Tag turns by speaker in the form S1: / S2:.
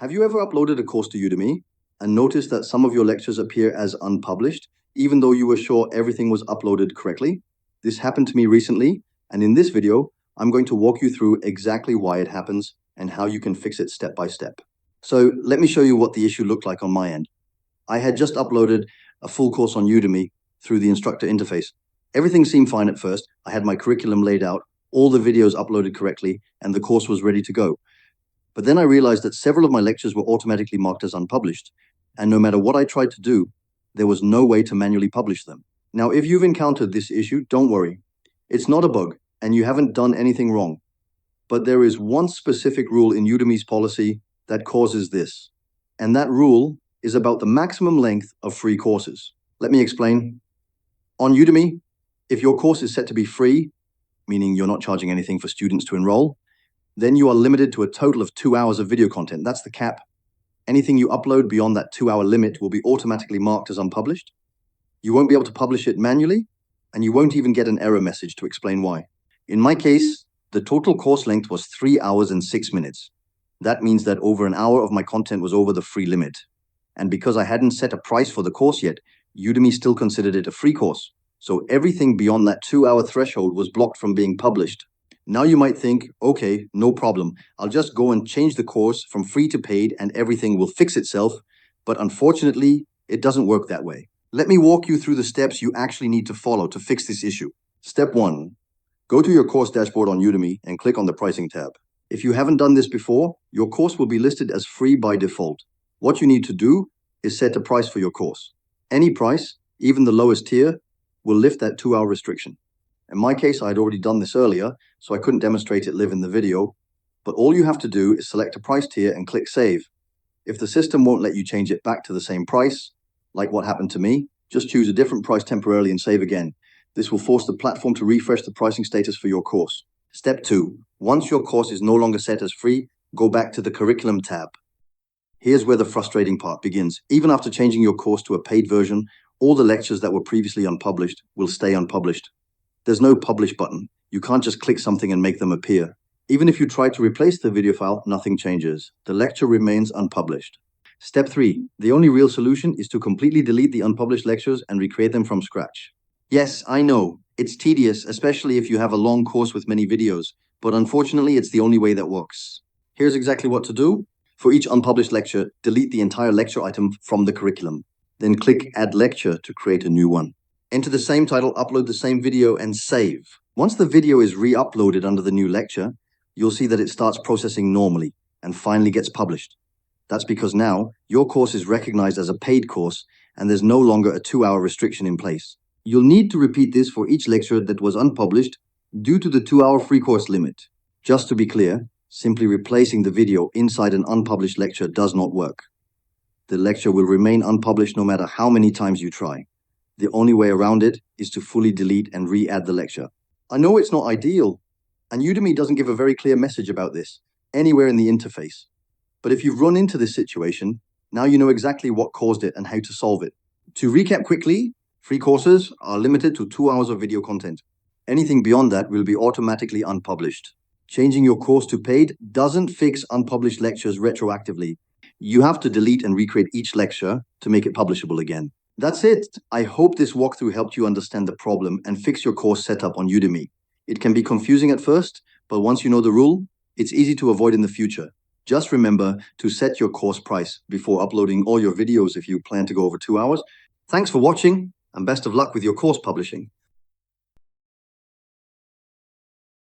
S1: Have you ever uploaded a course to Udemy and noticed that some of your lectures appear as unpublished, even though you were sure everything was uploaded correctly? This happened to me recently, and in this video, I'm going to walk you through exactly why it happens and how you can fix it step by step. So let me show you what the issue looked like on my end. I had just uploaded a full course on Udemy through the instructor interface. Everything seemed fine at first. I had my curriculum laid out, all the videos uploaded correctly, and the course was ready to go. But then I realized that several of my lectures were automatically marked as unpublished, and no matter what I tried to do, there was no way to manually publish them. Now, if you've encountered this issue, don't worry. It's not a bug, and you haven't done anything wrong. But there is one specific rule in Udemy's policy that causes this, and that rule is about the maximum length of free courses. Let me explain. On Udemy, if your course is set to be free, meaning you're not charging anything for students to enroll, then you are limited to a total of 2 hours of video content. That's the cap. Anything you upload beyond that 2-hour limit will be automatically marked as unpublished. You won't be able to publish it manually, and you won't even get an error message to explain why. In my case, the total course length was 3 hours and 6 minutes. That means that over an hour of my content was over the free limit. And because I hadn't set a price for the course yet, Udemy still considered it a free course. So everything beyond that 2-hour threshold was blocked from being published. Now you might think, okay, no problem. I'll just go and change the course from free to paid and everything will fix itself. But unfortunately, it doesn't work that way. Let me walk you through the steps you actually need to follow to fix this issue. Step 1. Go to your course dashboard on Udemy and click on the pricing tab. If you haven't done this before, your course will be listed as free by default. What you need to do is set a price for your course. Any price, even the lowest tier, will lift that 2-hour restriction. In my case, I had already done this earlier, so I couldn't demonstrate it live in the video, but all you have to do is select a price tier and click Save. If the system won't let you change it back to the same price, like what happened to me, just choose a different price temporarily and save again. This will force the platform to refresh the pricing status for your course. Step 2. Once your course is no longer set as free, go back to the Curriculum tab. Here's where the frustrating part begins. Even after changing your course to a paid version, all the lectures that were previously unpublished will stay unpublished. There's no publish button. You can't just click something and make them appear. Even if you try to replace the video file, nothing changes. The lecture remains unpublished. Step 3. The only real solution is to completely delete the unpublished lectures and recreate them from scratch. Yes, I know. It's tedious, especially if you have a long course with many videos, but unfortunately, it's the only way that works. Here's exactly what to do. For each unpublished lecture, delete the entire lecture item from the curriculum. Then click Add Lecture to create a new one. Enter the same title, upload the same video, and save. Once the video is re-uploaded under the new lecture, you'll see that it starts processing normally and finally gets published. That's because now your course is recognized as a paid course and there's no longer a 2-hour restriction in place. You'll need to repeat this for each lecture that was unpublished due to the 2-hour free course limit. Just to be clear, simply replacing the video inside an unpublished lecture does not work. The lecture will remain unpublished no matter how many times you try. The only way around it is to fully delete and re-add the lecture. I know it's not ideal, and Udemy doesn't give a very clear message about this anywhere in the interface. But if you've run into this situation, now you know exactly what caused it and how to solve it. To recap quickly, free courses are limited to 2 hours of video content. Anything beyond that will be automatically unpublished. Changing your course to paid doesn't fix unpublished lectures retroactively. You have to delete and recreate each lecture to make it publishable again. That's it. I hope this walkthrough helped you understand the problem and fix your course setup on Udemy. It can be confusing at first, but once you know the rule, it's easy to avoid in the future. Just remember to set your course price before uploading all your videos if you plan to go over 2 hours. Thanks for watching, and best of luck with your course publishing.